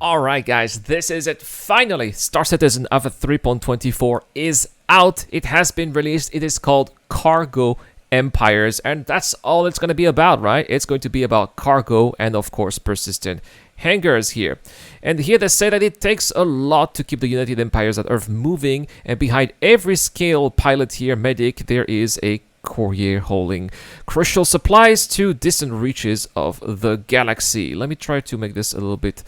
Alright guys, this is it. Finally, Star Citizen Alpha 3.24 is out. It has been released. It is called Cargo Empires, and that's all it's going to be about, right? It's going to be about cargo and, of course, persistent hangars here. And here they say that it takes a lot to keep the United Empires at Earth moving, and behind every scale pilot here, medic, there is a courier hauling crucial supplies to distant reaches of the galaxy. Let me try to make this a little bit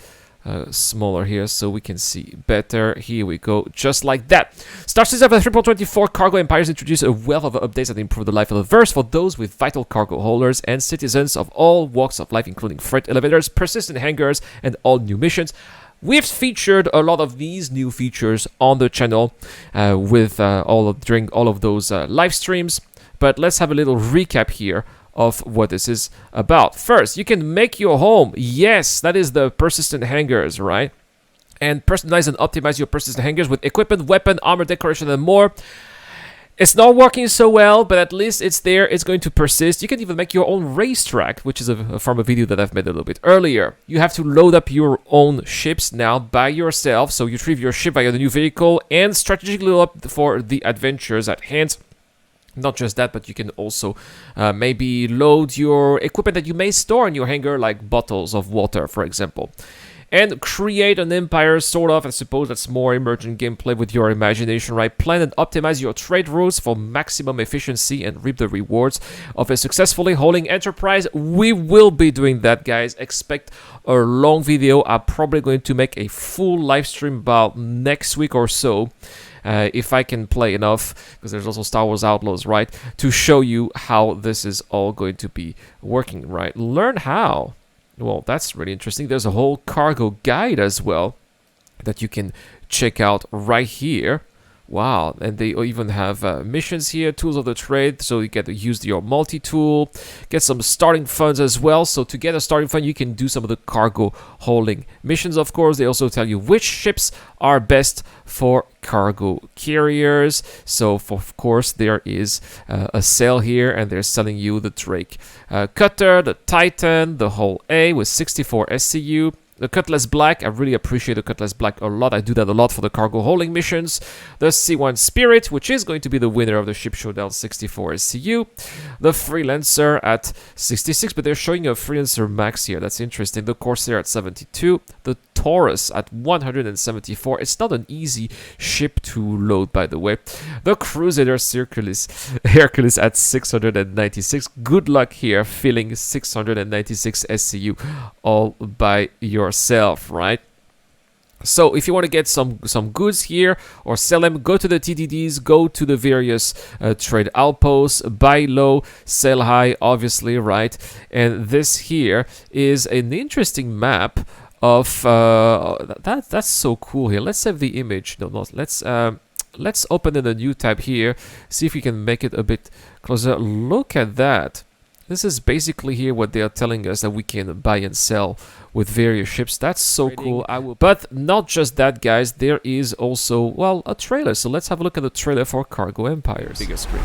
smaller here so we can see better. Here we go, just like that. Star Citizen Alpha 3.24 Cargo Empires introduce a wealth of updates that improve the life of the verse for those with vital cargo holders and citizens of all walks of life, including freight elevators, persistent hangars, and all new missions. We've featured a lot of these new features on the channel during all of those live streams, but let's have a little recap here of what this is about. First, you can make your home. Yes, that is the persistent hangars, right? And personalize and optimize your persistent hangars with equipment, weapon, armor, decoration, and more. It's not working so well, but at least it's there. It's going to persist. You can even make your own racetrack, which is from a video that I've made a little bit earlier. You have to load up your own ships now by yourself, so you retrieve your ship via the new vehicle and strategically load up for the adventures at hand. Not just that, but you can also maybe load your equipment that you may store in your hangar, like bottles of water, for example. And create an empire, sort of. I suppose that's more emergent gameplay with your imagination, right? Plan and optimize your trade routes for maximum efficiency and reap the rewards of a successfully hauling enterprise. We will be doing that, guys. Expect a long video. I'm probably going to make a full live stream about next week or so. If I can play enough, because there's also Star Wars Outlaws, right, to show you how this is all going to be working, right? Learn how. Well, that's really interesting. There's a whole cargo guide as well that you can check out right here. Wow, and they even have missions here, tools of the trade, so you get to use your multi-tool, get some starting funds as well. So to get a starting fund, you can do some of the cargo hauling missions, of course. They also tell you which ships are best for cargo carriers. So, of course, there is a sale here, and they're selling you the Drake Cutter, the Titan, the Hull A with 64 SCU. The Cutlass Black, I really appreciate the Cutlass Black a lot. I do that a lot for the cargo hauling missions. The C1 Spirit, which is going to be the winner of the Ship Showdown, 64 SCU. The Freelancer at 66, but they're showing a Freelancer Max here. That's interesting. The Corsair at 72. The Taurus at 174. It's not an easy ship to load, by the way. The Crusader Hercules at 696. Good luck here, filling 696 SCU all by yourself, right? So if you want to get some goods here or sell them, go to the TDDs, go to the various trade outposts, buy low, sell high, obviously, right? And this here is an interesting map of that's so cool here. Let's save the image. No, let's open in a new tab here, see if we can make it a bit closer. Look at that. This is basically here what they are telling us that we can buy and sell with various ships. That's so cool. But not just that, guys. There is also, well, a trailer. So let's have a look at the trailer for Cargo Empires. Bigger screen.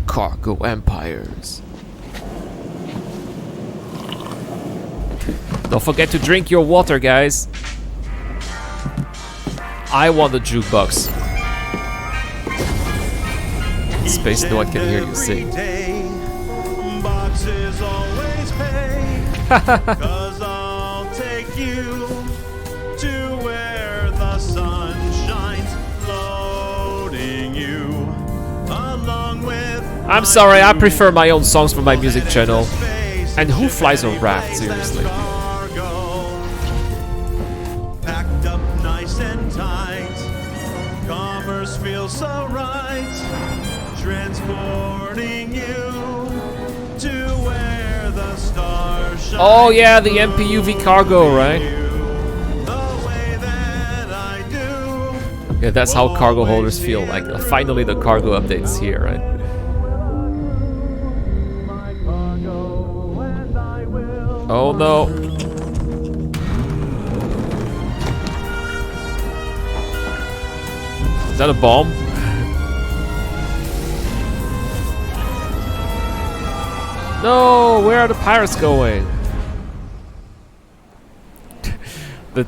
Cargo Empires. Don't forget to drink your water, guys. I want the jukebox. Space, no one can hear you sing. Boxes always pay, 'cause I'll take you to where the sun shines, loading you along with. I'm sorry, I prefer my own songs for my music channel. And who flies a raft, seriously? Packed up nice and tight, commerce feels so right, transporting you to where the stars shine. Oh yeah, the MPUV cargo, right? Yeah, that's how cargo holders feel like. Finally, the cargo updates here, right? Oh no. Is that a bomb? No, where are the pirates going? the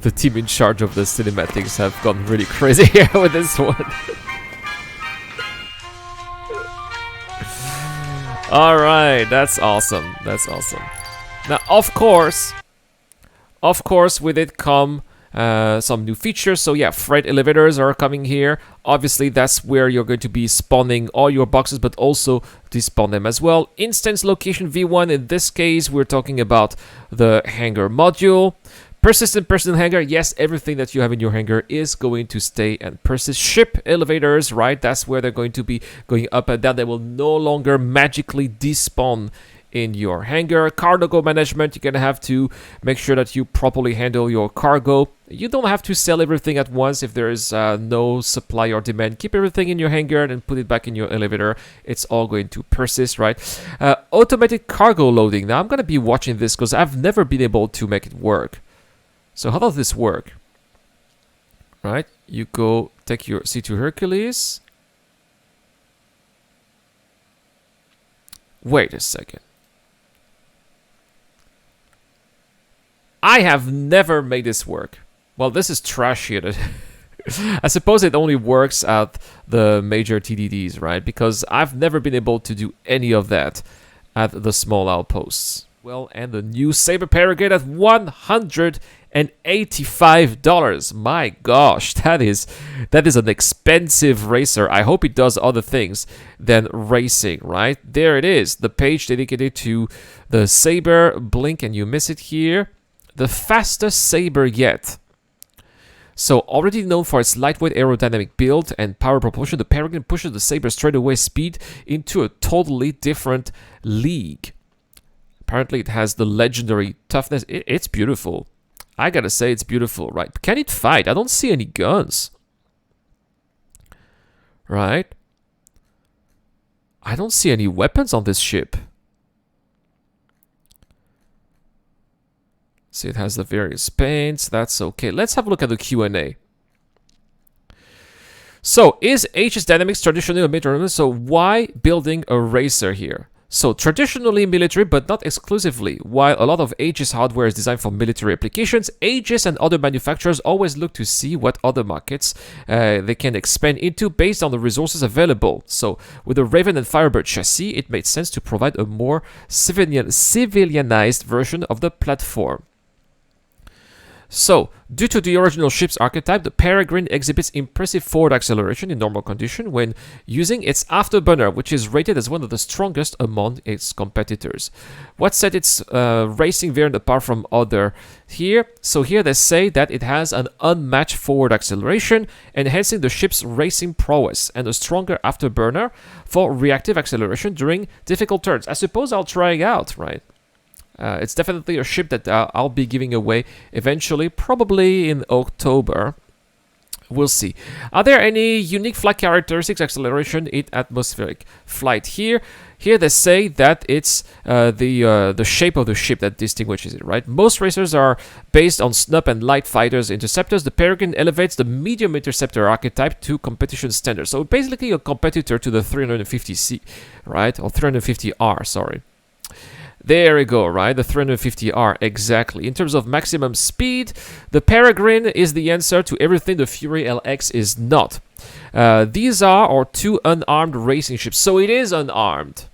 The team in charge of the cinematics have gone really crazy here with this one. Alright, that's awesome. That's awesome. Now, of course, with it come some new features. So yeah, freight elevators are coming here. Obviously, that's where you're going to be spawning all your boxes, but also despawn them as well. Instance location V1, in this case, we're talking about the hangar module. Persistent hangar, yes, everything that you have in your hangar is going to stay and persist. Ship elevators, right, that's where they're going to be going up and down. They will no longer magically despawn in your hangar. Cargo management, you're gonna have to make sure that you properly handle your cargo. You don't have to sell everything at once if there is no supply or demand. Keep everything in your hangar and put it back in your elevator. It's all going to persist, right? Automated cargo loading. Now I'm gonna be watching this because I've never been able to make it work. So how does this work? Right, you go take your C2 Hercules. Wait a second. I have never made this work. Well, this is trash here. I suppose it only works at the major TDDs, right? Because I've never been able to do any of that at the small outposts. Well, and the new Sabre Peregrine at $185. My gosh, that is an expensive racer. I hope it does other things than racing, right? There it is, the page dedicated to the Sabre. Blink and you miss it here. The fastest Sabre yet. So already known for its lightweight aerodynamic build and power propulsion, the Peregrine pushes the Sabre straightaway speed into a totally different league. Apparently it has the legendary toughness. It's beautiful. I gotta say it's beautiful, right? Can it fight? I don't see any guns. Right? I don't see any weapons on this ship. See, it has the various paints. That's okay. Let's have a look at the Q&A. So, is Aegis Dynamics traditionally a military? So, why building a racer here? So, traditionally military, but not exclusively. While a lot of Aegis hardware is designed for military applications, Aegis and other manufacturers always look to see what other markets they can expand into based on the resources available. So, with the Raven and Firebird chassis, it made sense to provide a more civilianized version of the platform. So, due to the original ship's archetype, the Peregrine exhibits impressive forward acceleration in normal condition when using its afterburner, which is rated as one of the strongest among its competitors. What set its racing variant apart from other here? So here they say that it has an unmatched forward acceleration, enhancing the ship's racing prowess, and a stronger afterburner for reactive acceleration during difficult turns. I suppose I'll try it out, right? It's definitely a ship that I'll be giving away eventually, probably in October. We'll see. Are there any unique flight characteristics, acceleration in atmospheric flight here? Here they say that it's the shape of the ship that distinguishes it, right? Most racers are based on snub and light fighters interceptors. The Peregrine elevates the medium interceptor archetype to competition standards. So basically a competitor to the 350C, right? Or 350R, sorry. There we go, right? The 350R, exactly. In terms of maximum speed, the Peregrine is the answer to everything the Fury LX is not. These are our two unarmed racing ships. So it is unarmed.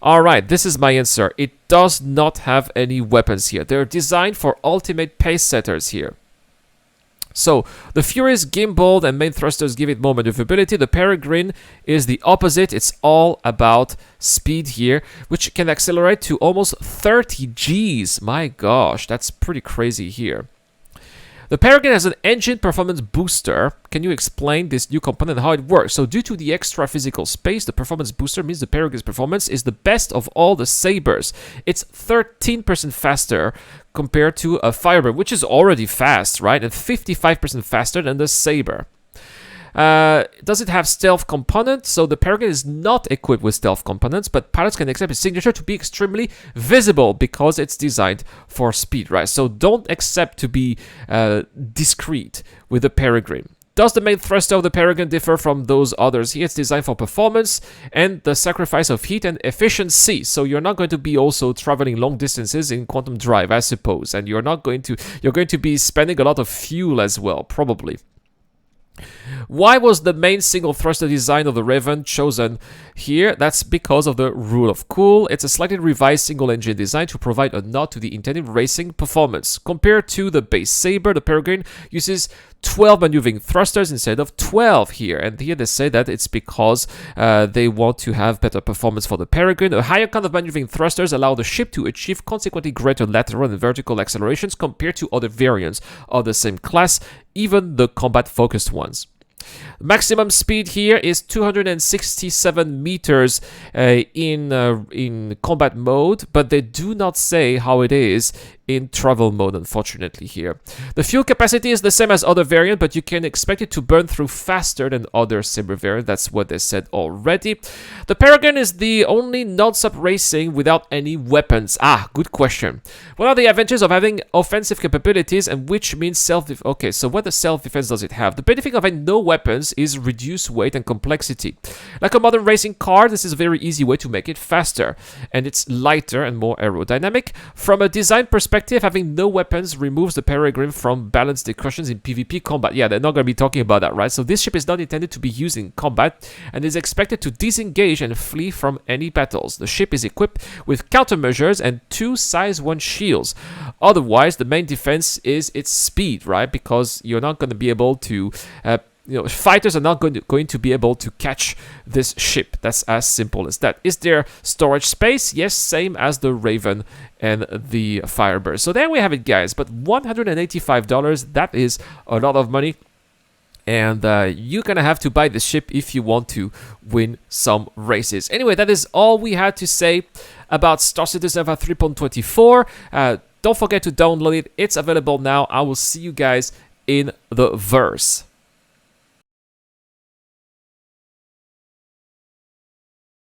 Alright, this is my answer. It does not have any weapons here. They're designed for ultimate pace setters here. So, the Fury's gimbal and main thrusters give it more maneuverability. The Peregrine is the opposite. It's all about speed here, which can accelerate to almost 30 Gs. My gosh, that's pretty crazy here. The Peregrine has an engine performance booster. Can you explain this new component and how it works? So due to the extra physical space, the performance booster means the Peregrine's performance is the best of all the Sabres. It's 13% faster compared to a Firebird, which is already fast, right? And 55% faster than the Sabre. Does it have stealth components? So the Peregrine is not equipped with stealth components, but pilots can accept its signature to be extremely visible because it's designed for speed, right? So don't accept to be discreet with the Peregrine. Does the main thruster of the Peregrine differ from those others? Here it's designed for performance and the sacrifice of heat and efficiency. So you're not going to be also traveling long distances in quantum drive, I suppose. And you're going to be spending a lot of fuel as well, probably. Why was the main single thruster design of the Raven chosen here? That's because of the rule of cool. It's a slightly revised single engine design to provide a nod to the intended racing performance. Compared to the base Sabre, the Peregrine uses 12 maneuvering thrusters instead of 12 here. And here they say that it's because they want to have better performance for the Peregrine. A higher count of maneuvering thrusters allow the ship to achieve consequently greater lateral and vertical accelerations compared to other variants of the same class, even the combat-focused ones. Maximum speed here is 267 meters in combat mode, but they do not say how it is in travel mode, unfortunately here. The fuel capacity is the same as other variant, but you can expect it to burn through faster than other Sabre variant. That's what they said already. The Peregrine is the only non-sub racing without any weapons. Good question. What are the advantages of having offensive capabilities, and which means self-defense? Okay, so what the self-defense does it have? The benefit of having no weapons is reduced weight and complexity. Like a modern racing car, this is a very easy way to make it faster, and it's lighter and more aerodynamic. From a design perspective, having no weapons removes the Peregrine from balanced discussions in PvP combat. Yeah, they're not going to be talking about that, right? So this ship is not intended to be used in combat and is expected to disengage and flee from any battles. The ship is equipped with countermeasures and 2 size 1 shields. Otherwise, the main defense is its speed, right? Because you're not going to be able to... fighters are not going to be able to catch this ship. That's as simple as that. Is there storage space? Yes, same as the Raven and the Firebird. So there we have it, guys. But $185, that is a lot of money. And you're going to have to buy this ship if you want to win some races. Anyway, that is all we had to say about Star Citizen Alpha 3.24. Don't forget to download it. It's available now. I will see you guys in the verse.